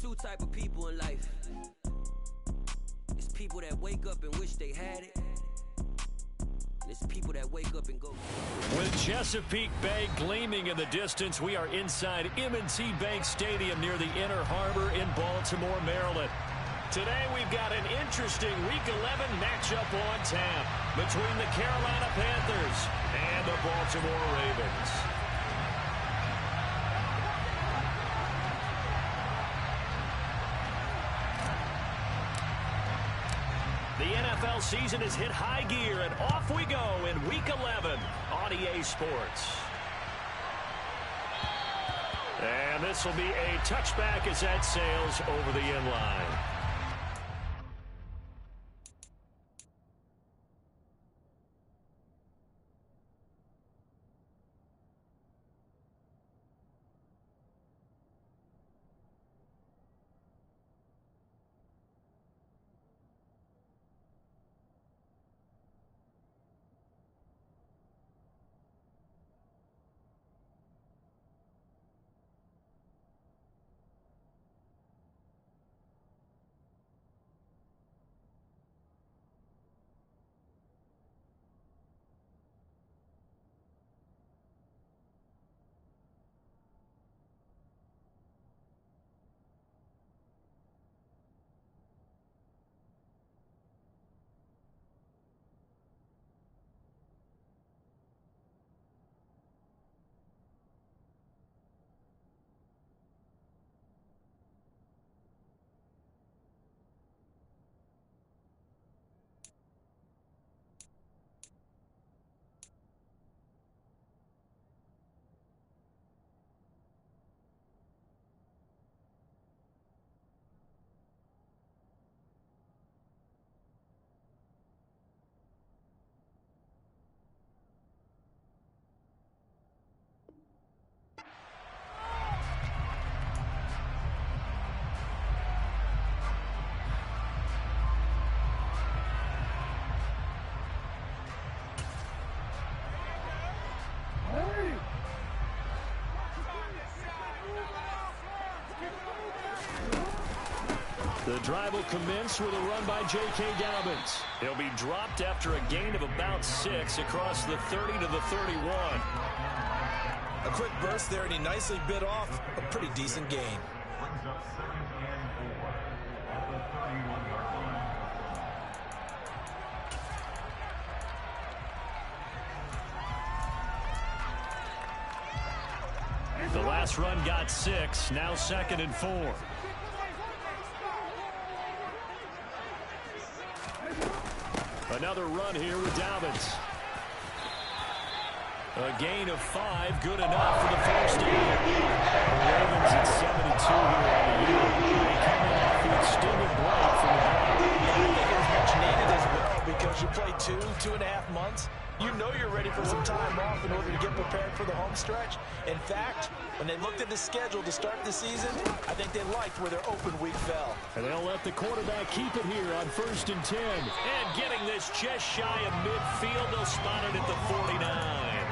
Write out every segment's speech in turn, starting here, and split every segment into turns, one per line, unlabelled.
two type of people in life. It's people that wake up and wish they had it. And it's people that wake up and go.
With Chesapeake Bay gleaming in the distance, we are inside M&T Bank Stadium near the Inner Harbor in Baltimore, Maryland. Today we've got an interesting Week 11 matchup on tap between the Carolina Panthers and the Baltimore Ravens. The NFL season has hit high gear, and off we go in Week 11 on EA Sports. And this will be a touchback as that sails over the end line. The drive will commence with a run by J.K. Dobbins. He'll be dropped after a gain of about 6 across the 30 to the 31.
A quick burst there, and he nicely bit off a pretty decent gain.
Brings up 2nd and 4 at the 31-yard line.
The last run got 6, now 2nd and 4. Another run here with Dobbins. A gain of 5, good enough for the first down. The Ravens at 7-2 here on the year. They come in off the extended break from the ball.
I think it was much needed as well because you play 2.5 months. You know you're ready for some time off in order to get prepared for the home stretch. In fact, when they looked at the schedule to start the season, I think they liked where their open week fell.
And they'll let the quarterback keep it here on 1st and 10. And getting this just shy of midfield, they'll spot it at the 49.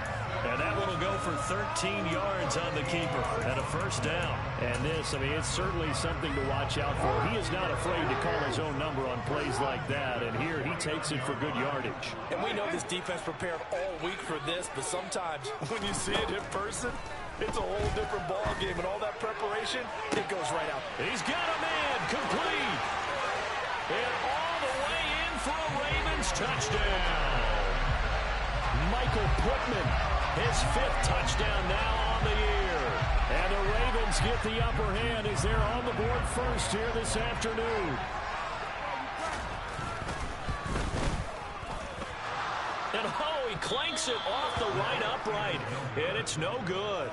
And that one will go for 13 yards on the keeper and a first down. And this, I mean, it's certainly something to watch out for. He is not afraid to call his own number on plays like that. And here he takes it for good yardage.
And we know this defense prepared all week for this, but sometimes when you see it in person, it's a whole different ball game. And all that preparation, it goes right out.
He's got a man complete. And all the way in for a Ravens touchdown. Michael Pittman. His 5th touchdown now on the year. And the Ravens get the upper hand as they're on the board first here this afternoon. And oh, he clanks it off the right upright. And it's no good.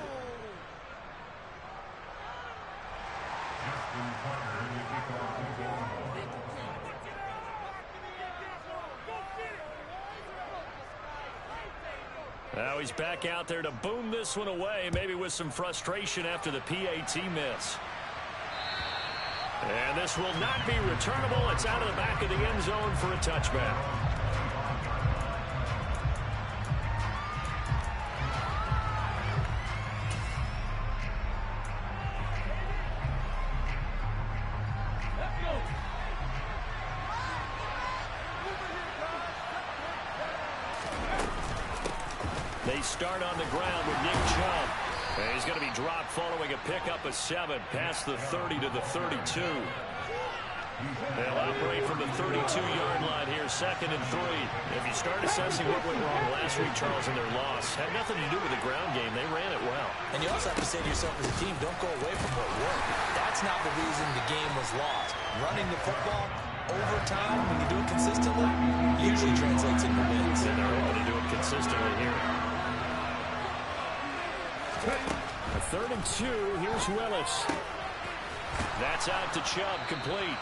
Now he's back out there to boom this one away, maybe with some frustration after the PAT miss. And this will not be returnable. It's out of the back of the end zone for a touchback. They start on the ground with Nick Chubb. And he's going to be dropped following a pickup of 7 past the 30 to the 32. They'll operate from the 32-yard line here, 2nd and 3. If you start assessing what went wrong last week, Charles, in their loss, had nothing to do with the ground game. They ran it well.
And you also have to say to yourself as a team, don't go away from what worked. That's not the reason the game was lost. Running the football over time, when you do it consistently, usually translates into wins.
And they're able to do it consistently here.
A 3rd and 2. Here's Willis.
That's out to Chubb, complete.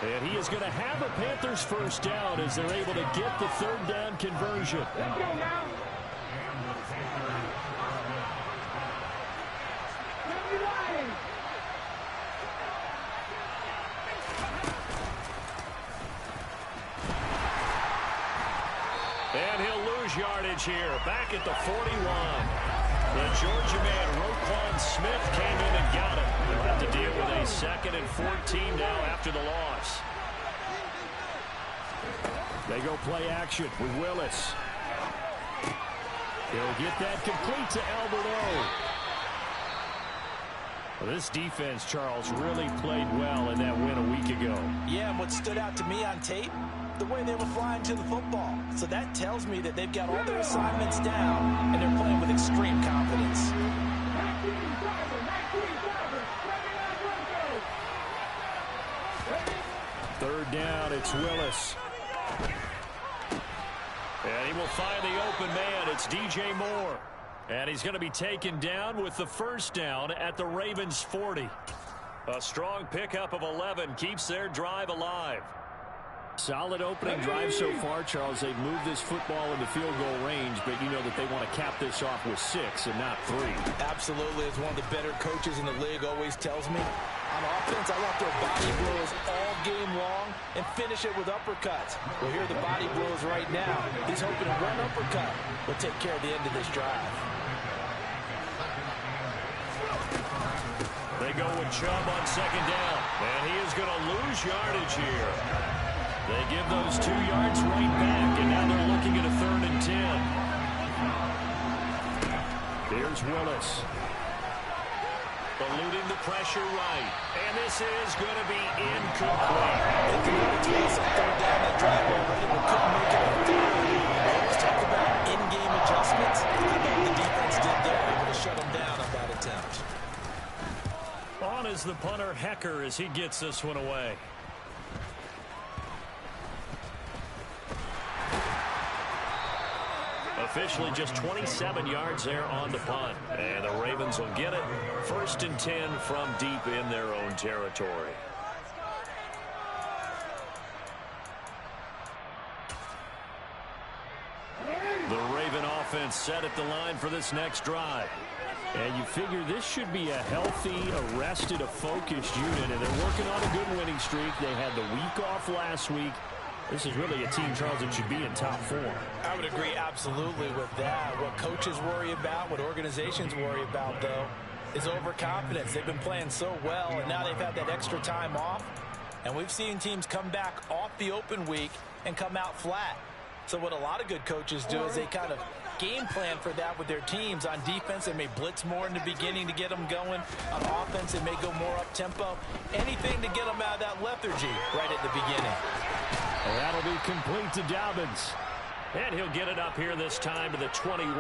And he is going to have a Panthers first down as they're able to get the 3rd down conversion.
And
he'll lose yardage here. Back at the 41. The Georgia man, Roquan Smith, came in and got him. They'll have to deal with a 2nd and 14 now after the loss.
They go play action with Willis. They'll get that complete to Albert O. Well, this defense, Charles, really played well in that win a week ago.
Yeah, and what stood out to me on tape, the way they were flying to the football. So that tells me that they've got all their assignments down, and they're playing with extreme confidence.
3rd down, it's Willis.
And he will find the open man. It's DJ Moore. And he's going to be taken down with the first down at the Ravens 40. A strong pickup of 11 keeps their drive alive.
Solid opening drive so far, Charles. They've moved this football into field goal range, but you know that they want to cap this off with 6 and not 3.
Absolutely. As one of the better coaches in the league always tells me, on offense, I want their body blows all game long and finish it with uppercuts. Well, here are the body blows right now. He's hoping to run uppercut will take care of the end of this drive.
They go with Chubb on 2nd down, and he is going to lose yardage here. They give those 2 yards right back, and now they're looking at a 3rd and 10.
Here's Willis.
Eluding the pressure right. And this is going to be incomplete.
They converted to us on 3rd down that drive already, but couldn't make it on 3rd. Let's talk about in-game adjustments. I know the defense did there, able to shut them down on that attempt.
On is the punter, Hecker, as he gets this one away. Officially just 27 yards there on the punt. And the Ravens will get it. 1st and 10 from deep in their own territory. The Raven offense set at the line for this next drive.
And you figure this should be a healthy, arrested, a focused unit, and they're working on a good winning streak. They had the week off last week. This is really a team, Charles, that should be in top form.
I would agree absolutely with that. What coaches worry about, what organizations worry about, though, is overconfidence. They've been playing so well, and now they've had that extra time off. And we've seen teams come back off the open week and come out flat. So what a lot of good coaches do is they kind of game plan for that with their teams. On defense, they may blitz more in the beginning to get them going. On offense, they may go more up-tempo. Anything to get them out of that lethargy right at the beginning.
And that'll be complete to Dobbins.
And he'll get it up here this time to the 21.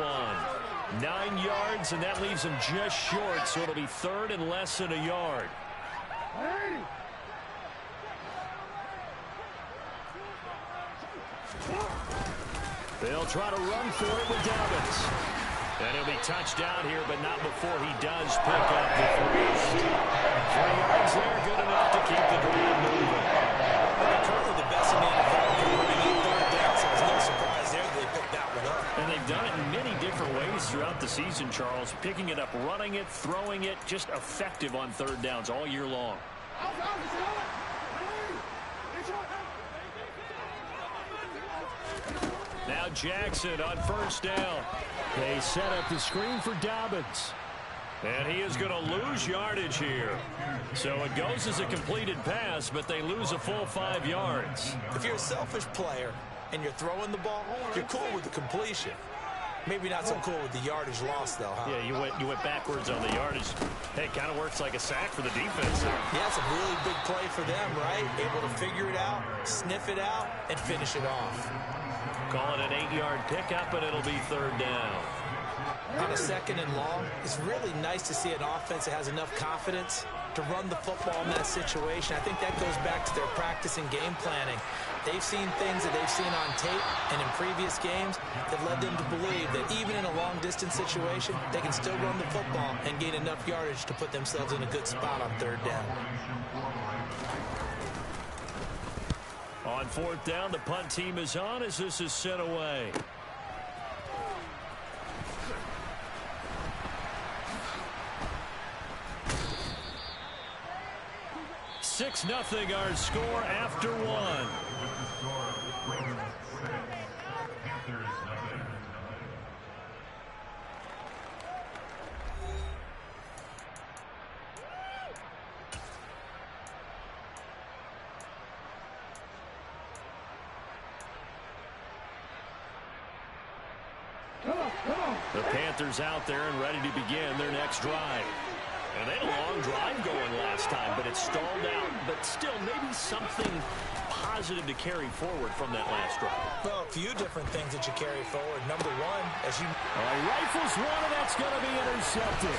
9 yards, and that leaves him just short, so it'll be 3rd and less than a yard. They'll try to run for it with Dobbins. And he'll be touched down here, but not before he does pick up the first. 3 yards there, good enough to keep the drive moving.
They're currently the best in the NFL converting on 3rd down, so it's no surprise there that they picked that one up.
And they've done it in many different ways throughout the season, Charles. Picking it up, running it, throwing it, just effective on 3rd downs all year long. Now Jackson on 1st down.
They set up the screen for Dobbins.
And he is going to lose yardage here. So it goes as a completed pass, but they lose a full 5 yards.
If you're a selfish player and you're throwing the ball, you're cool with the completion. Maybe not so cool with the yardage loss, though, huh?
Yeah, you went backwards on the yardage. Hey, it kind of works like a sack for the defense there.
Yeah, it's a really big play for them, right? Able to figure it out, sniff it out, and finish it off.
Call it an 8-yard pickup, and it'll be third down.
On a second and long, it's really nice to see an offense that has enough confidence to run the football in that situation. I think that goes back to their practice and game planning. They've seen things that they've seen on tape and in previous games that led them to believe that even in a long-distance situation, they can still run the football and gain enough yardage to put themselves in a good spot on third down.
On fourth down, the punt team is on as this is sent away. Six nothing our score after one. The Panthers out there and ready to begin their next drive. And they had a long drive going last time, but it stalled out. But still, maybe something positive to carry forward from that last drive.
Well, a few different things that you carry forward. Number one, as you...
Rifles one, and that's going to be intercepted.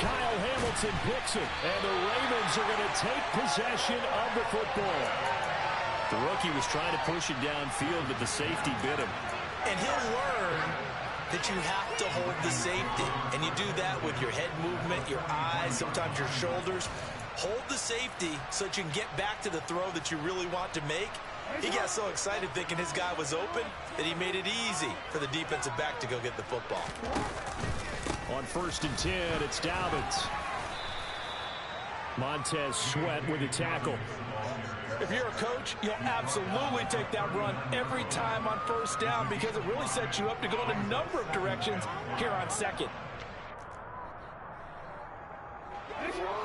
Kyle Hamilton picks it, and the Ravens are going to take possession of the football. The rookie was trying to push it downfield, but the safety bit him.
And he'll learn that you have to hold the safety. And you do that with your head movement, your eyes, sometimes your shoulders. Hold the safety so that you can get back to the throw that you really want to make. He got so excited thinking his guy was open that he made it easy for the defensive back to go get the football.
On 1st and 10, it's Dobbins. Montez Sweat with a tackle.
If you're a coach, you'll absolutely take that run every time on first down because it really sets you up to go in a number of directions here on second.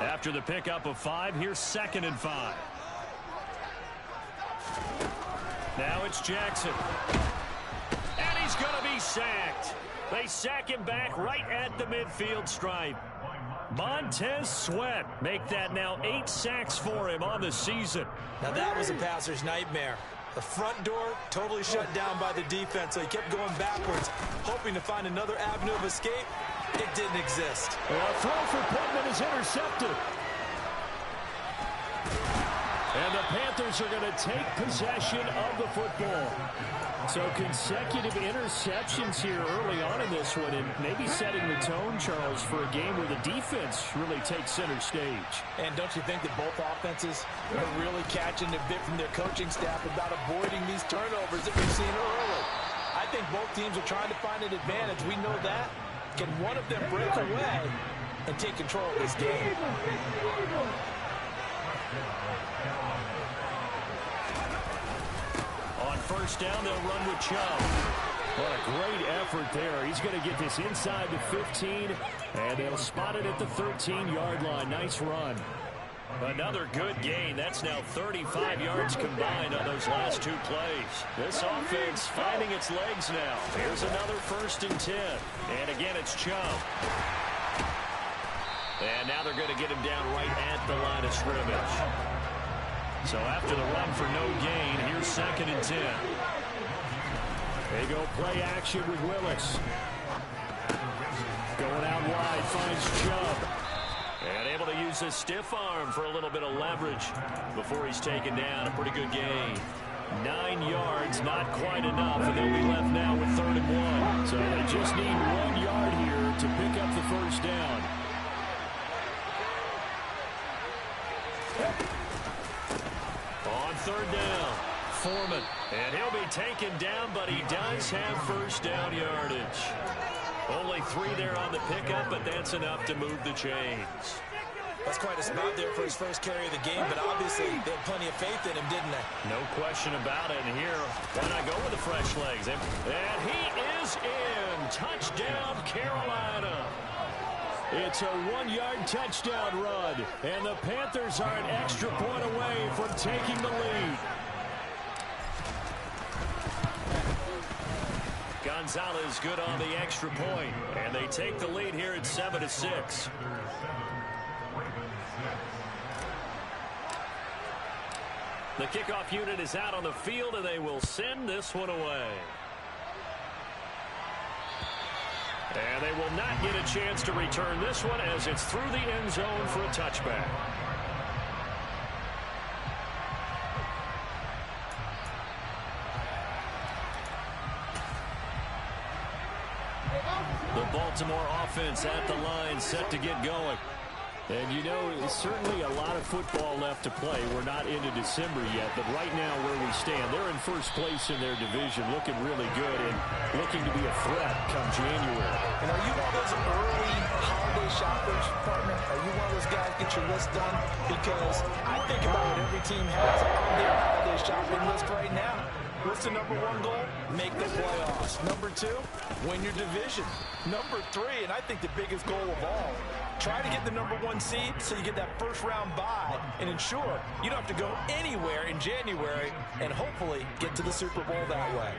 After the pickup of 5, here's 2nd and 5. Now it's Jackson. And he's going to be sacked. They sack him back right at the midfield stripe. Montez Sweat make that now 8 sacks for him on the season.
Now that was a passer's nightmare. The front door totally shut down by the defense, so he kept going backwards, hoping to find another avenue of escape. It didn't exist.
A throw for Pittman is intercepted. And the Panthers are going to take possession of the football. So consecutive interceptions here early on in this one, and maybe setting the tone, Charles, for a game where the defense really takes center stage.
And don't you think that both offenses are really catching a bit from their coaching staff about avoiding these turnovers that we've seen early? I think both teams are trying to find an advantage. We know that. Can one of them break away and take control of this game?
On 1st down, they'll run with Chubb. What a great effort there. He's going to get this inside the 15, and they'll spot it at the 13-yard line. Nice run. Another good gain. That's now 35 yards combined on those last 2 plays. This offense finding its legs now. Here's another 1st and 10. And again, it's Chubb. And now they're going to get him down right at the line of scrimmage. So after the run for no gain, here's 2nd and 10. They go play action with Willis. Going out wide, finds Chubb. And able to use his stiff arm for a little bit of leverage before he's taken down. A pretty good gain. 9 yards, not quite enough, and they'll be left now with 3rd and 1. So they just need 1 yard here to pick up the 1st down. On 3rd down, Foreman. And he'll be taken down, but he does have 1st down yardage. Only 3 there on the pickup, but that's enough to move the chains.
That's quite a spot there for his first carry of the game, but obviously they had plenty of faith in him, didn't they?
No question about it. And here, why not go with the fresh legs? And he is in. Touchdown, Carolina. It's a 1-yard touchdown run, and the Panthers are an extra point away from taking the lead. Gonzalez good on the extra point, and they take the lead here at 7-6. The kickoff unit is out on the field, and they will send this one away. And they will not get a chance to return this one as it's through the end zone for a touchback. The Baltimore offense at the line, set to get going. And you know, certainly a lot of football left to play. We're not into December yet, but right now where we stand, they're in first place in their division, looking really good and looking to be a threat come January.
And are you one of those early holiday shoppers, partner? Are you one of those guys get your list done? Because I think about what every team has on their holiday shopping list right now. What's the number one goal? Make the playoffs. Number two, win your division. Number three, and I think the biggest goal of all, try to get the number one seed so you get that first round bye and ensure you don't have to go anywhere in January and hopefully get to the Super Bowl that way.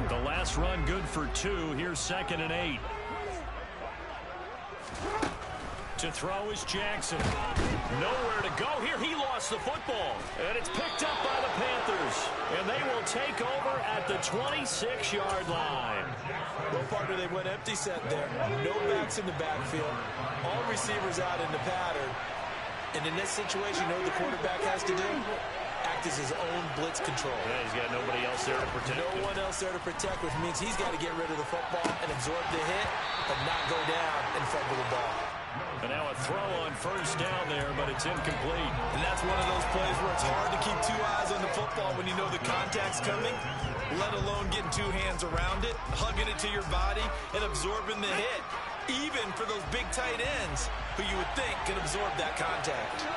The last run good for 2. Here's 2nd and 8. To throw is Jackson. Nowhere to go here. He lost the football. And it's picked up by the Panthers. And they will take over at the 26-yard line.
Well, partner, they went empty set there. No backs in the backfield. All receivers out in the pattern. And in this situation, you know what the quarterback has to do? Act as his own blitz control.
Yeah, he's got nobody else there to protect him.
No one else there to protect, which means he's got to get rid of the football and absorb the hit, but not go down and fumble the ball.
And now a throw on first down there, but it's incomplete.
And that's one of those plays where it's hard to keep 2 eyes on the football when you know the contact's coming, let alone getting 2 hands around it, hugging it to your body, and absorbing the hit, even for those big tight ends who you would think can absorb that contact.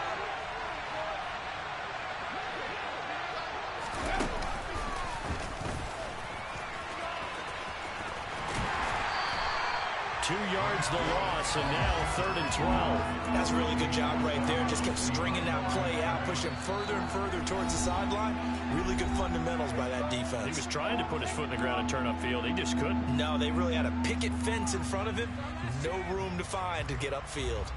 Two yards the loss, and now 3rd and 12.
That's a really good job right there. Just kept stringing that play out, pushing further and further towards the sideline. Really good fundamentals by that defense.
He was trying to put his foot in the ground and turn upfield. He just couldn't.
No, they really had a picket fence in front of him. No room to find to get upfield.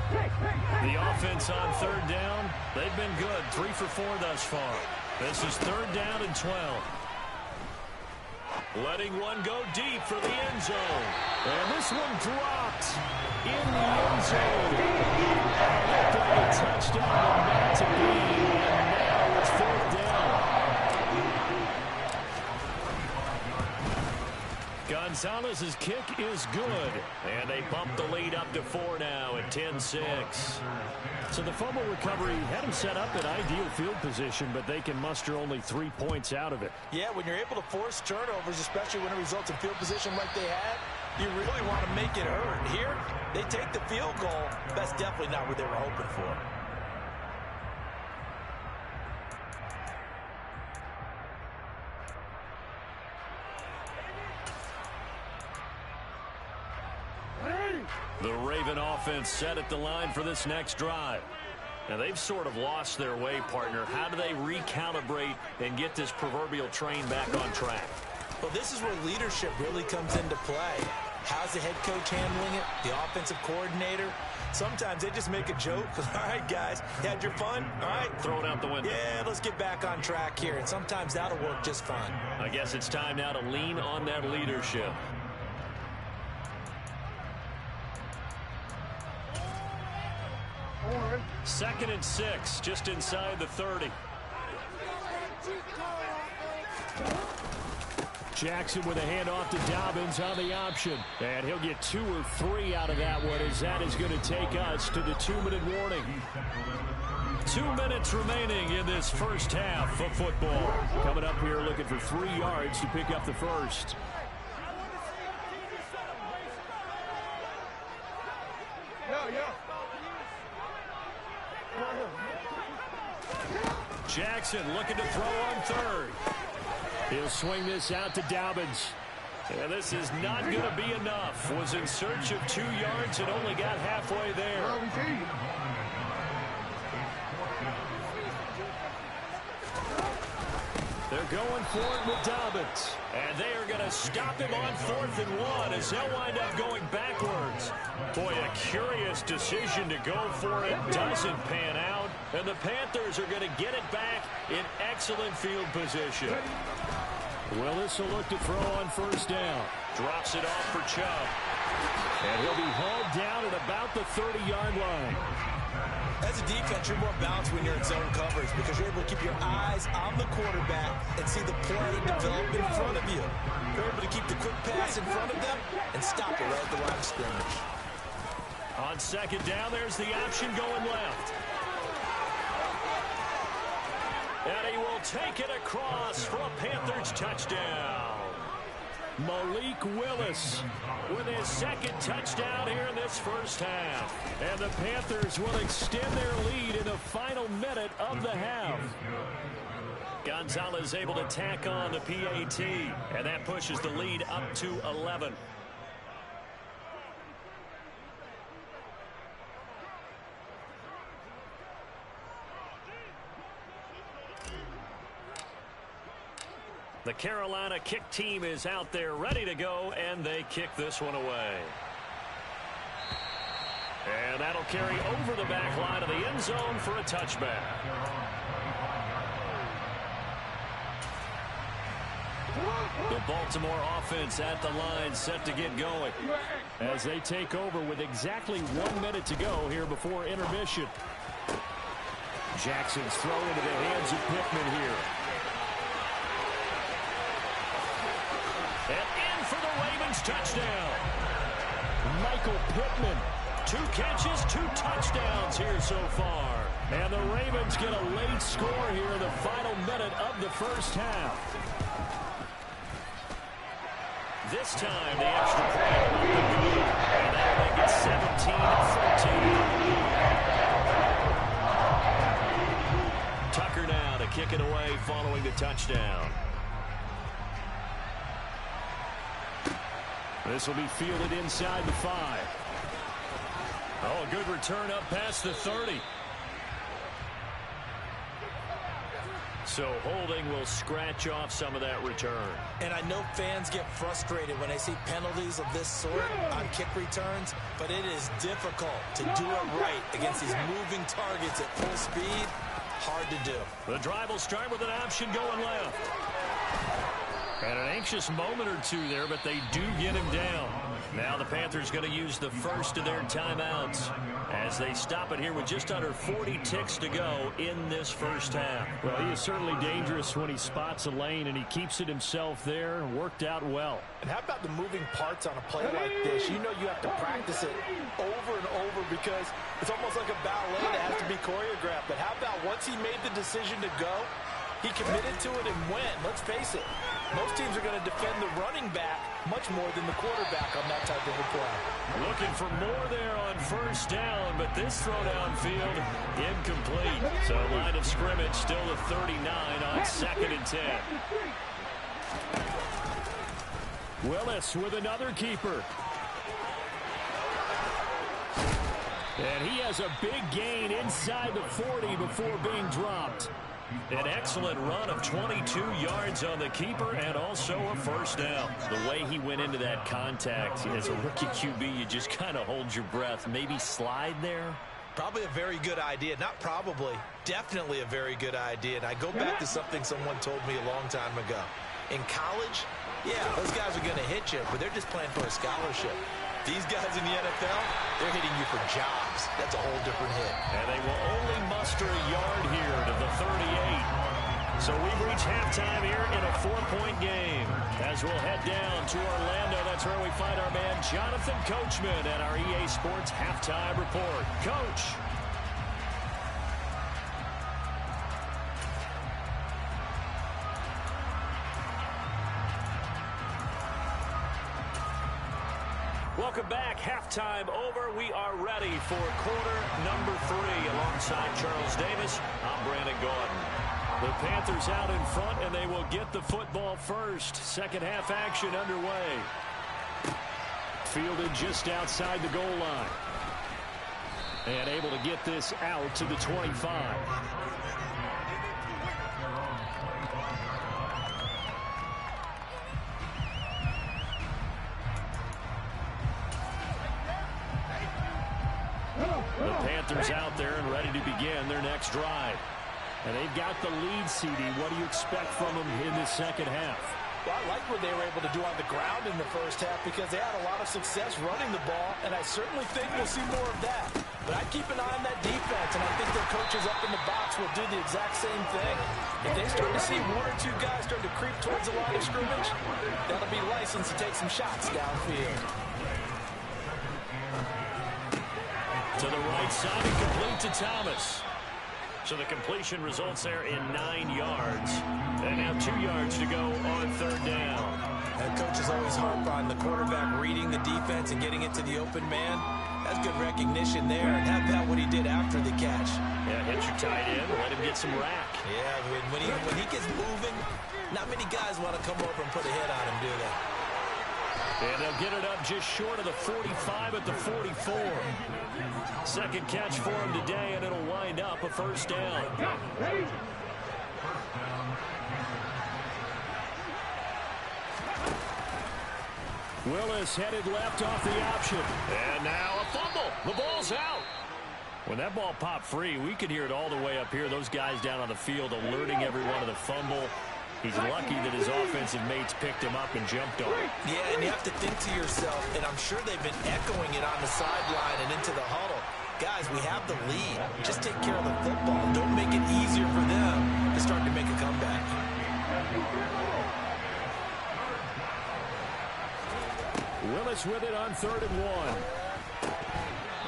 The offense on 3rd down, they've been good. 3 for 4 thus far. This is 3rd down and 12. Letting one go deep for the end zone.
And this one dropped in the end zone. Looked like a touchdown, but not to be. And now it's 4th down.
Gonzalez's kick is good. And they bump the lead up to 4 now at 10-6.
So the fumble recovery had them set up in ideal field position, but they can muster only 3 points out of it.
Yeah, when you're able to force turnovers, especially when it results in field position like they had, you really want to make it hurt. Here, they take the field goal. That's definitely not what they were hoping for.
The Raven offense set at the line for this next drive. Now, they've sort of lost their way, partner. How do they recalibrate and get this proverbial train back on track?
Well, this is where leadership really comes into play. How's the head coach handling it? The offensive coordinator? Sometimes they just make a joke. All right, guys, you had your fun? All right.
Throw it out the window.
Yeah, let's get back on track here. And sometimes that'll work just fine.
I guess it's time now to lean on that leadership. Second and 6, just inside the 30.
Jackson with a handoff to Dobbins on the option. And he'll get 2 or 3 out of that one, as that is going to take us to the 2-minute warning.
2 minutes remaining in this first half of football.
Coming up here looking for 3 yards to pick up the first.
Jackson looking to throw on 3rd.
He'll swing this out to Dobbins.
And this is not going to be enough. Was in search of 2 yards and only got halfway there. They're going for it with Dobbins. And they are going to stop him on 4th and 1 as they'll wind up going backwards. Boy, a curious decision to go for it. Doesn't pan out. And the Panthers are going to get it back in excellent field position.
Willis will look to throw on 1st down.
Drops it off for Chubb.
And he'll be hauled down at about the 30-yard line.
As a defense, you're more balanced when you're in zone coverage because you're able to keep your eyes on the quarterback and see the play develop in front of you. You're able to keep the quick pass in front of them and stop it right at the line of scrimmage.
On 2nd down, there's the option going left. And he will take it across for a Panthers touchdown.
Malik Willis
with his 2nd touchdown here in this first half.
And the Panthers will extend their lead in the final minute of the half.
Gonzalez able to tack on the PAT, and that pushes the lead up to 11. The Carolina kick team is out there ready to go, and they kick this one away. And that'll carry over the back line of the end zone for a touchback. The Baltimore offense at the line set to get going
as they take over with exactly 1 minute to go here before intermission. Jackson's throw into the hands of Pittman here.
And in for the Ravens touchdown.
Michael Pittman.
2 catches, 2 touchdowns here so far.
And the Ravens get a late score here in the final minute of the first half.
This time the extra point will be good. And that'll make it 17-14. Tucker now to kick it away following the touchdown.
This will be fielded inside the 5.
Oh, a good return up past the 30. So holding will scratch off some of that return.
And I know fans get frustrated when they see penalties of this sort on kick returns, but it is difficult to do it right against these moving targets at full speed. Hard to do.
The drive will start with an option going left. And an anxious moment or two there, but they do get him down. Now the Panthers going to use the first of their timeouts as they stop it here with just under 40 ticks to go in this first half.
Well, he is certainly dangerous when he spots a lane, and he keeps it himself there. Worked out well.
And how about the moving parts on a play like this? You know you have to practice it over and over because it's almost like a ballet that has to be choreographed. But how about once he made the decision to go, he committed to it and went. Let's face it. Most teams are going to defend the running back much more than the quarterback on that type of a play.
Looking for more there on 1st down, but this throw downfield incomplete. So line of scrimmage still the 39 on 2nd and 10.
Willis with another keeper. And he has a big gain inside the 40 before being dropped.
An excellent run of 22 yards on the keeper and also a 1st down.
The way he went into that contact as a rookie QB, you just kind of hold your breath. Maybe slide there.
Probably a very good idea. Not probably. Definitely a very good idea. And I go back to something someone told me a long time ago. In college, yeah, those guys are going to hit you, but they're just playing for a scholarship. These guys in the NFL, they're hitting you for jobs. That's a whole different hit.
And they will only muster a yard here to the 38. So we've reached halftime here in a 4-point game. As we'll head down to Orlando, that's where we find our man Jonathan Coachman at our EA Sports Halftime Report. Coach. Welcome back. Halftime over. We are ready for quarter number 3. Alongside Charles Davis, I'm Brandon Gordon.
The Panthers out in front, and they will get the football first. Second half action underway. Fielded just outside the goal line. And able to get this out to the 25. The Panthers out there and ready to begin their next drive. And they've got the lead, CD. What do you expect from them in the second half?
Well, I like what they were able to do on the ground in the first half because they had a lot of success running the ball, and I certainly think we'll see more of that. But I'd keep an eye on that defense, and I think their coaches up in the box will do the exact same thing. If they start to see one or two guys start to creep towards the line of scrimmage, that'll be license to take some shots downfield.
To the right side and complete to Thomas. So the completion results there in 9 yards. And now 2 yards to go on third down.
And coaches always harp on the quarterback reading the defense and getting it to the open man. That's good recognition there. And how about what he did after the catch?
Yeah, hit your tight end, let him get some rack.
Yeah, when he gets moving, not many guys want to come over and put a hit on him, do they?
And they'll get it up just short of the 45 at the 44. Second catch for him today, and it'll wind up a first down. Willis headed left off the option. And now a fumble. The ball's out. When that ball popped free, we could hear it all the way up here. Those guys down on the field alerting everyone of the fumble. He's lucky that his offensive mates picked him up and jumped on it.
Yeah, and you have to think to yourself, and I'm sure they've been echoing it on the sideline and into the huddle. Guys, we have the lead. Just take care of the football. Don't make it easier for them to start to make a comeback.
Willis with it on 3rd and 1.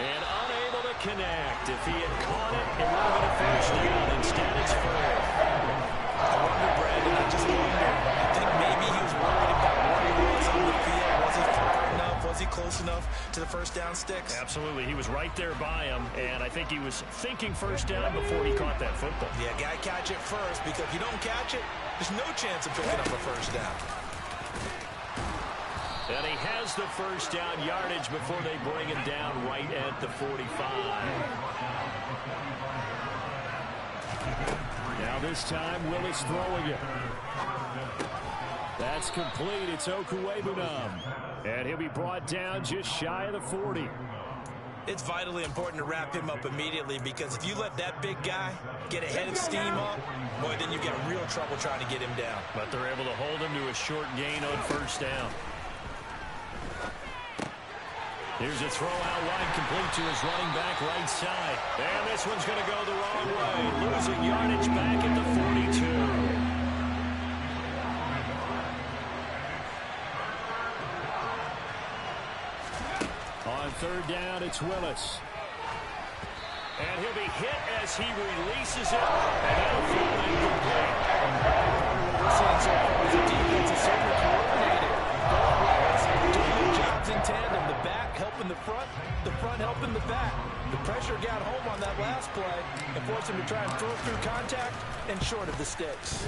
And unable to connect. If he had caught it, it would have been a first down. Instead, it's 4th.
I wonder, Brandon, I just wonder. I think maybe he was worried about where he was on the field. Was he far enough? Was he close enough to the first down sticks?
Absolutely. He was right there by him, and I think he was thinking first down before he caught that football.
Yeah, got to catch it first, because if you don't catch it, there's no chance of picking up a first down.
And he has the first down yardage before they bring him down right at the 45. Now this time, Willis throwing it. That's complete. It's Okuwebunam. And he'll be brought down just shy of the 40.
It's vitally important to wrap him up immediately, because if you let that big guy get a head of steam up, boy, then you get real trouble trying to get him down.
But they're able to hold him to a short gain on first down. Here's a throw out wide, complete to his running back right side. And this one's going to go the wrong way. Losing yardage back at the 42. On third down, it's Willis. And he'll be hit as he releases it. And that'll fall incomplete.
What we're seeing so far is the defense is certainly coordinated. Doing their jobs in tandem. The back helping the front helping the back. The pressure got home on that last play and forced him to try and throw through contact and short of the sticks.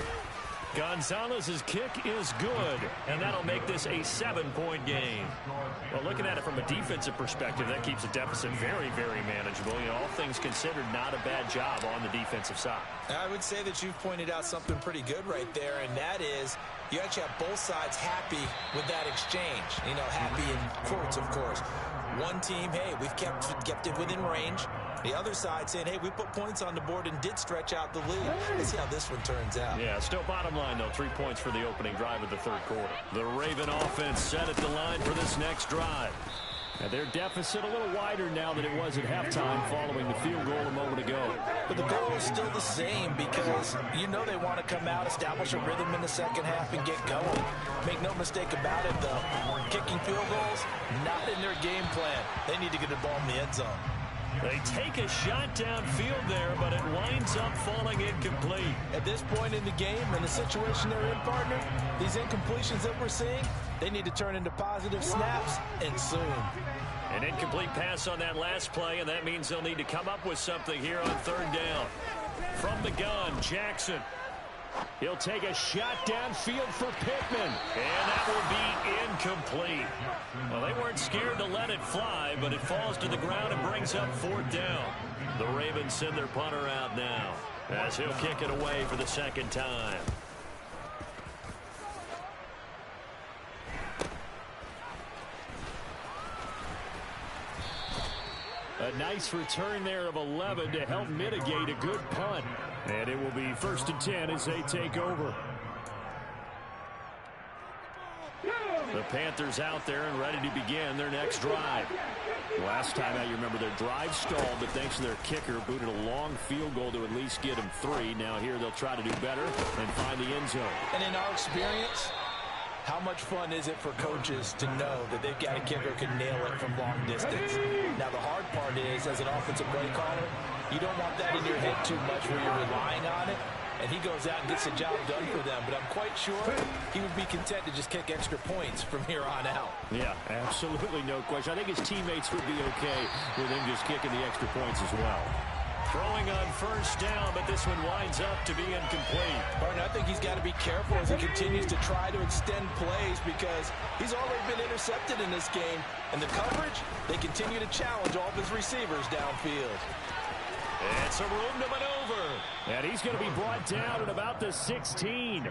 Gonzalez's kick is good, and that'll make this a 7-point game. Well, looking at it from a defensive perspective, that keeps the deficit very, very manageable. You know, all things considered, not a bad job on the defensive side.
I would say that you've pointed out something pretty good right there, and that is you actually have both sides happy with that exchange. You know, happy in quotes, of course. One team, hey, we've kept it within range. The other side saying, hey, we put points on the board and did stretch out the lead. Let's see how this one turns out.
Yeah, still bottom line, though, 3 points for the opening drive of the third quarter. The Raven offense set at the line for this next drive. And their deficit a little wider now than it was at halftime following the field goal a moment ago.
But the goal is still the same, because you know they want to come out, establish a rhythm in the second half, and get going. Make no mistake about it, though. Kicking field goals, not in their game plan. They need to get the ball in the end zone.
They take a shot downfield there, but it winds up falling incomplete.
At this point in the game, and the situation they're in, partner, these incompletions that we're seeing, they need to turn into positive snaps, and soon.
An incomplete pass on that last play, and that means they'll need to come up with something here on third down. From the gun, Jackson. He'll take a shot downfield for Pittman. And that will be incomplete. Well, they weren't scared to let it fly, but it falls to the ground and brings up 4th down. The Ravens send their punter out now, as he'll kick it away for the 2nd time. A nice return there of 11 to help mitigate a good punt. And it will be 1st and 10 as they take over. The Panthers out there and ready to begin their next drive. Last time out, you remember their drive stalled, but thanks to their kicker, booted a long field goal to at least get them 3. Now here they'll try to do better and find the end zone. And in our experience, how much fun is it for coaches to know that they've got a kicker who can nail it from long distance? Now, the hard part is, as an offensive play caller, you don't want that in your head too much where you're relying on it, and he goes out and gets the job done for them. But I'm quite sure he would be content to just kick extra points from here on out. Yeah, absolutely no question. I think his teammates would be okay with him just kicking the extra points as well. Throwing on 1st down, but this one winds up to be incomplete. Martin, I think he's got to be careful as he continues to try to extend plays because he's already been intercepted in this game. And the coverage, they continue to challenge all of his receivers downfield. It's a room to maneuver. And he's going to be brought down at about the 16.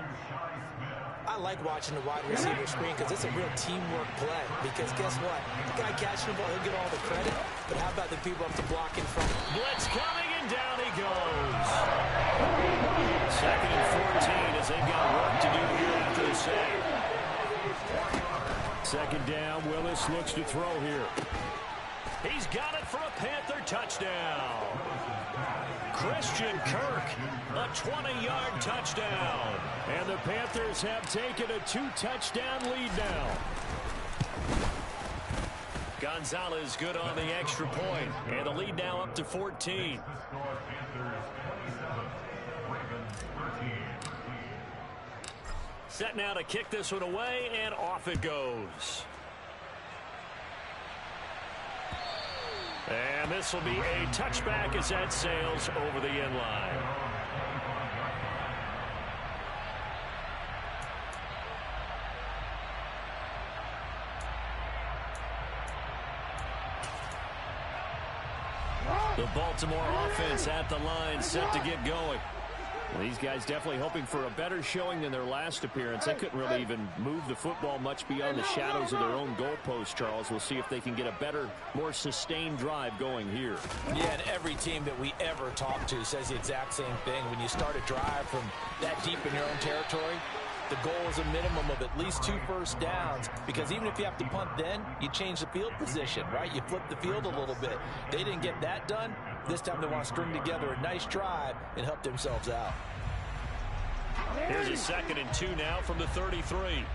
I like watching the wide receiver screen because it's a real teamwork play. Because guess what? The guy catching the ball, he'll get all the credit. But how about the people up to block in front? Blitz coming, and down he goes. 2nd and 14 as they've got work to do here after the save. 2nd down, Willis looks to throw here. He's got it for a Panther touchdown. Christian Kirk, a 20-yard touchdown. And the Panthers have taken a 2-touchdown lead now. Gonzalez good on the extra point. And the lead now up to 14. Set now to kick this one away, and off it goes. And this will be a touchback as that sails over the end line. The Baltimore offense at the line, set to get going. Well, these guys definitely hoping for a better showing than their last appearance. They couldn't really even move the football much beyond the shadows of their own goalpost, Charles. We'll see if they can get a better, more sustained drive going here. Yeah, and every team that we ever talk to says the exact same thing. When you start a drive from that deep in your own territory, the goal is a minimum of at least 2 first downs, because even if you have to punt then, you change the field position, right? You flip the field a little bit. They didn't get that done. This time they want to string together a nice drive and help themselves out. Here's a 2nd and 2 now from the 33.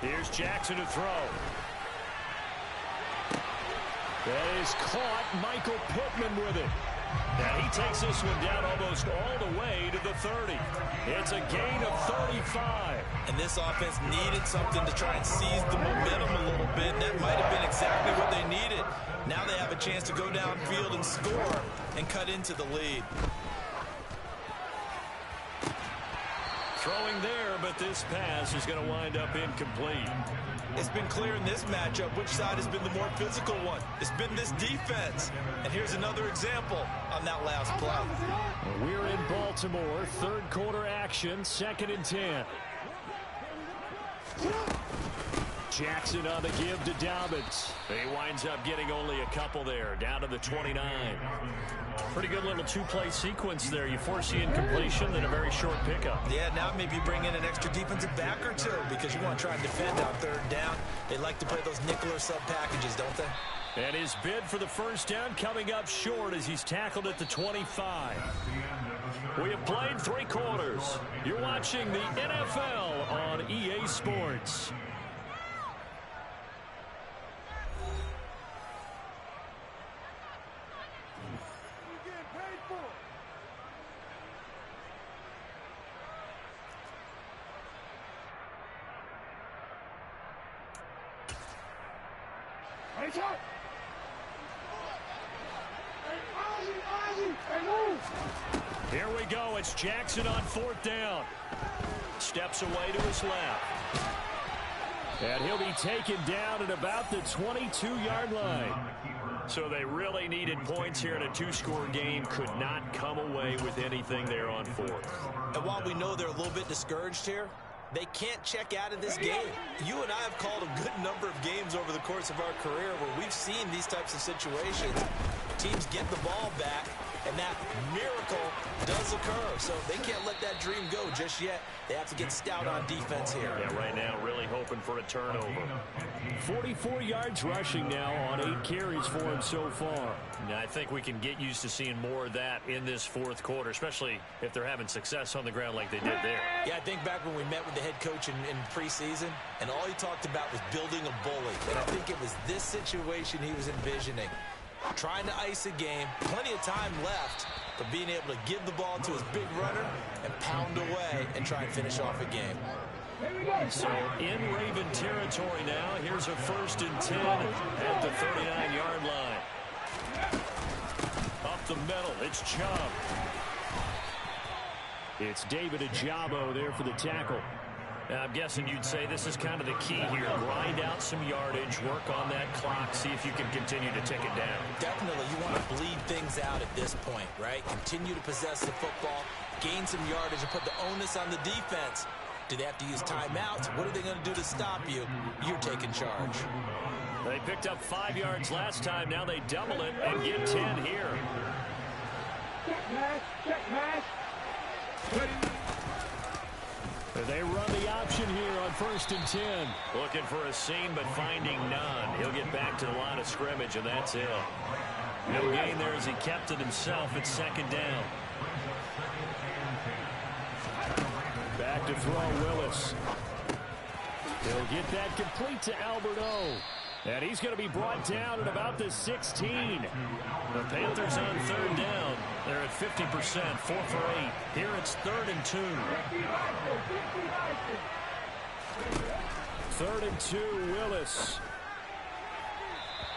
Here's Jackson to throw. That is caught. Michael Pittman with it. Now he takes this one down almost all the way to the 30. It's a gain of 35. And this offense needed something to try and seize the momentum a little bit, and that might have been exactly what they needed. Now they have a chance to go downfield and score and cut into the lead. Throwing there, but this pass is going to wind up incomplete. It's been clear in this matchup which side has been the more physical one. It's been this defense. And here's another example on that last play. We're in Baltimore, 3rd quarter action, 2nd and 10. Jackson on the give to Dobbins. He winds up getting only a couple there, down to the 29. Pretty good little 2-play sequence there. You force the incompletion, then a very short pickup. Yeah, now maybe bring in an extra defensive back or two because you want to try and defend on 3rd down. They like to play those nickel or sub packages, don't they? And his bid for the 1st down coming up short as he's tackled at the 25. We have played 3 quarters. You're watching the NFL on EA Sports. Here we go. It's Jackson on 4th down. Steps away to his left. And he'll be taken down at about the 22-yard line. So they really needed points here in a 2-score game. Could not come away with anything there on 4th.
And while we know they're a little bit discouraged here, they can't check out of this game. You and I have called a good number of games over the course of our career where we've seen these types of situations. Teams get the ball back, and that miracle does occur. So they can't let that dream go just yet. They have to get stout on defense here.
Yeah, right now really hoping for a turnover. 44 yards rushing now on 8 carries for him so far. Now, I think we can get used to seeing more of that in this 4th quarter, especially if they're having success on the ground like they did there.
Yeah, I think back when we met with the head coach in preseason, and all he talked about was building a bully. And I think it was this situation he was envisioning. Trying to ice a game, plenty of time left, but being able to give the ball to his big runner and pound away and try and finish off a game.
So in Raven territory now, here's a 1st and 10 at the 39-yard line. Up the middle, it's Chubb. It's David Ajabo there for the tackle. Now, I'm guessing you'd say this is kind of the key here. Grind out some yardage, work on that clock, see if you can continue to tick it down.
Definitely, you want to bleed things out at this point, right? Continue to possess the football, gain some yardage, and put the onus on the defense. Do they have to use timeouts? What are they going to do to stop you? You're taking charge.
They picked up 5 yards last time. Now they double it and get 10 here. They run the option here on 1st and 10. Looking for a seam, but finding none. He'll get back to the line of scrimmage, and that's it. No gain there as he kept it himself at 2nd down. Back to throw Willis. He'll get that complete to Alberto. And he's going to be brought down at about the 16. The Panthers on 3rd down. They're at 50%, 4 for 8. Here it's 3rd and 2. 3rd and 2, Willis.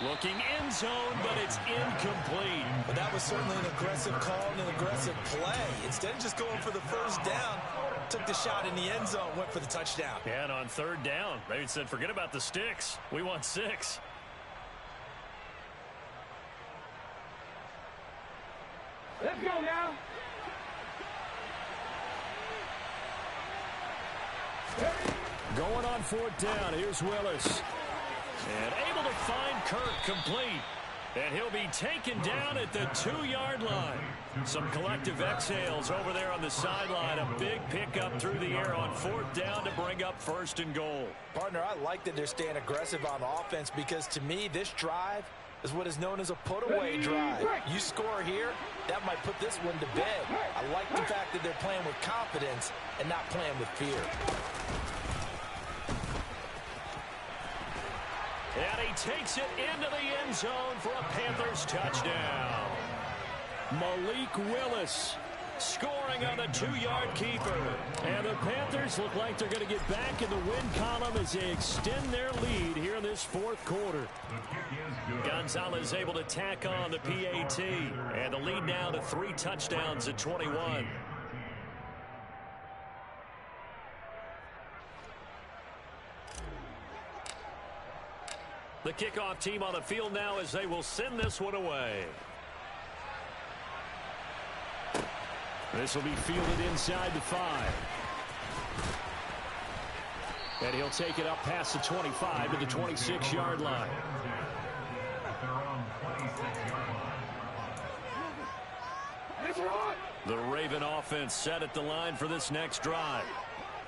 Looking end zone, but it's incomplete.
But that was certainly an aggressive call and an aggressive play. Instead of just going for the 1st down, took the shot in the end zone, went for the touchdown.
And on 3rd down, they said, forget about the sticks. We want 6.
Let's go now.
Going on 4th down, here's Willis. And able to find Kirk complete. And he'll be taken down at the 2-yard line. Some collective exhales over there on the sideline. A big pickup through the air on 4th down to bring up 1st and goal.
Partner, I like that they're staying aggressive on offense because to me, this drive is what is known as a put-away drive. You score here, that might put this one to bed. I like the fact that they're playing with confidence and not playing with fear.
And he takes it into the end zone for a Panthers touchdown. Malik Willis scoring on the 2-yard keeper. And the Panthers look like they're going to get back in the win column as they extend their lead here in this 4th quarter. Gonzalez able to tack on the PAT. And the lead now to 3 touchdowns at 21. The kickoff team on the field now as they will send this one away. This will be fielded inside the 5. And he'll take it up past the 25 to the 26-yard line. The Raven offense set at the line for this next drive.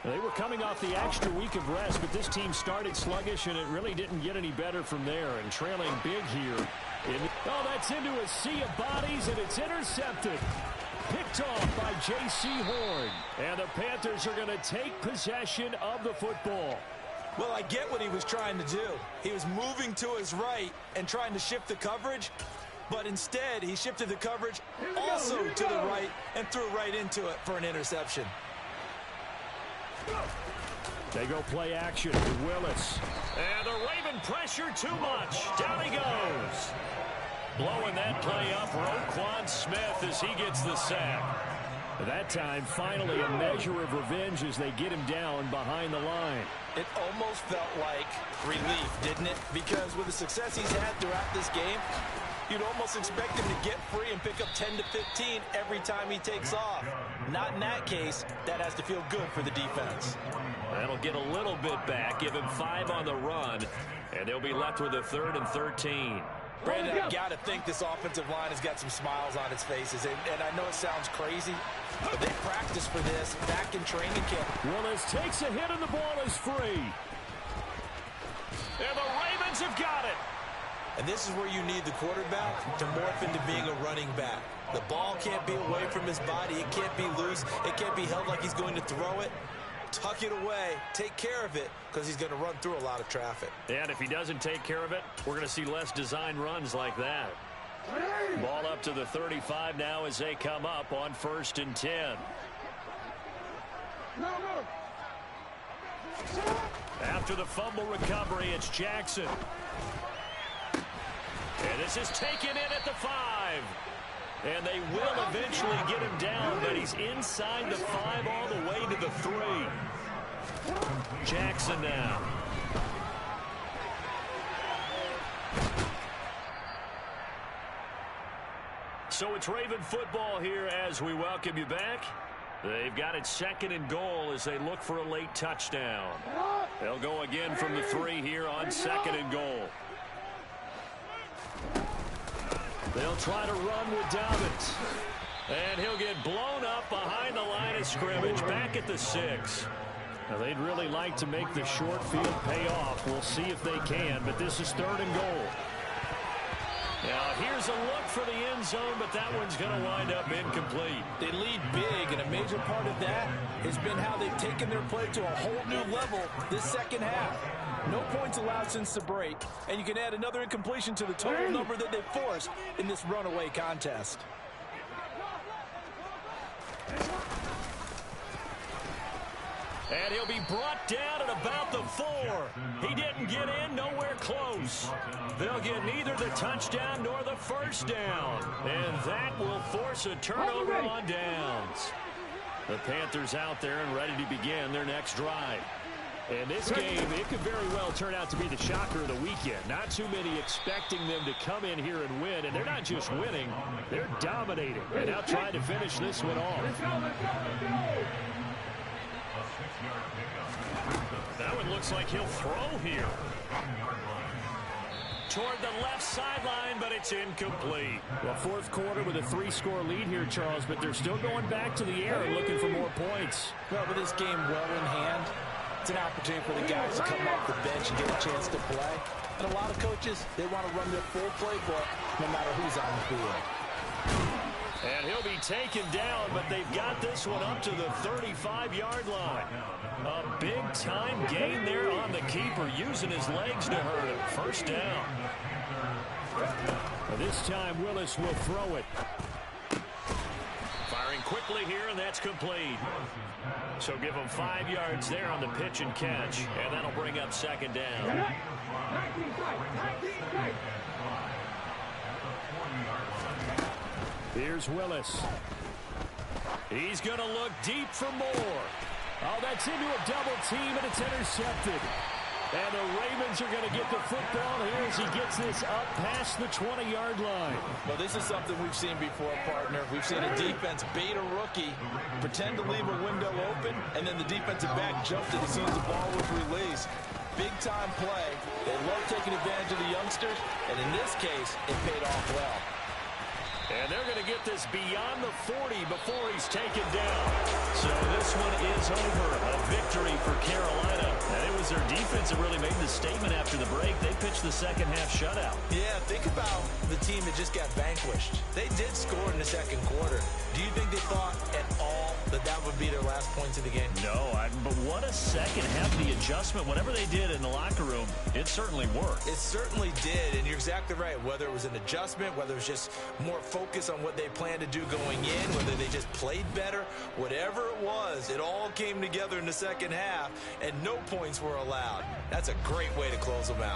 They were coming off the extra week of rest, but this team started sluggish, and it really didn't get any better from there. And trailing big here. That's into a sea of bodies, and it's intercepted. Picked off by J.C. Horn. And the Panthers are going to take possession of the football.
Well, I get what he was trying to do. He was moving to his right and trying to shift the coverage, but instead he shifted the coverage also to the right and threw right into it for an interception.
They go play action with Willis. And the Raven pressure too much. Down he goes.
Blowing that play up, Roquan Smith as he gets the sack.
That time, finally, a measure of revenge as they get him down behind the line.
It almost felt like relief, didn't it? Because with the success he's had throughout this game, you'd almost expect him to get free and pick up 10 to 15 every time he takes off. Not in that case. That has to feel good for the defense.
That'll get a little bit back, give him 5 on the run, and they'll be left with a 3rd and 13.
Brandon, I got to think this offensive line has got some smiles on its faces. And I know it sounds crazy, but they practiced for this back in training camp.
Willis takes a hit and the ball is free.
And the Ravens have got it.
And this is where you need the quarterback to morph into being a running back. The ball can't be away from his body. It can't be loose. It can't be held like he's going to throw it. Tuck it away. Take care of it because he's going to run through a lot of traffic.
And if he doesn't take care of it, we're going to see less design runs like that. Ball up to the 35 now as they come up on 1st and 10. After the fumble recovery, it's Jackson. And this is taken in at the 5. And they will eventually get him down, but he's inside the 5 all the way to the 3. Jackson now. So it's Raven football here as we welcome you back. They've got it 2nd and goal as they look for a late touchdown. They'll go again from the 3 here on 2nd and goal. They'll try to run with Dobbins. And he'll get blown up behind the line of scrimmage, back at the 6.
Now, they'd really like to make the short field pay off. We'll see if they can, but this is 3rd and goal.
Now, here's a look for the end zone, but that one's going to wind up incomplete.
They lead big, and a major part of that has been how they've taken their play to a whole new level this second half. No points allowed since the break, and you can add another incompletion to the total number that they've forced in this runaway contest.
And he'll be brought down at about the 4. He didn't get in, nowhere close. They'll get neither the touchdown nor the 1st down. And that will force a turnover on downs. The Panthers out there and ready to begin their next drive.
In this game, it could very well turn out to be the shocker of the weekend. Not too many expecting them to come in here and win. And they're not just winning, they're dominating. And now trying to finish this one off.
That one looks like he'll throw here. Toward the left sideline, but it's incomplete.
Well, 4th quarter with a 3-score lead here, Charles, but they're still going back to the air and looking for more points.
Well, with this game well in hand, it's an opportunity for the guys to come off the bench and get a chance to play. And a lot of coaches, they want to run their full playbook no matter who's on the field.
And he'll be taken down, but they've got this one up to the 35-yard line. A big-time gain there on the keeper, using his legs to hurt him. 1st down.
This time, Willis will throw it.
Firing quickly here, and that's complete. So give him 5 yards there on the pitch and catch, and that'll bring up 2nd down.
Here's Willis.
He's going to look deep for more.
Oh, that's into a double team, and it's intercepted. And the Ravens are going to get the football here as he gets this up past the 20-yard line.
Well, this is something we've seen before, partner. We've seen a defense bait a rookie, pretend to leave a window open, and then the defensive back jumped it as soon as the ball was released. Big-time play. They love taking advantage of the youngsters, and in this case, it paid off well.
And they're going to get this beyond the 40 before he's taken down. So this one is over. A victory for Carolina. And it was their defense that really made the statement after the break. They pitched the second half shutout.
Yeah, think about the team that just got vanquished. They did score in the 2nd quarter. Do you think they thought at all that that would be their last points of the game?
No, but what a second half. The adjustment, whatever they did in the locker room, it certainly worked.
It certainly did, and you're exactly right. Whether it was an adjustment, whether it was just more focus on what they planned to do going in, whether they just played better, whatever it was, it all came together in the second half, and no points were allowed. That's a great way to close them out.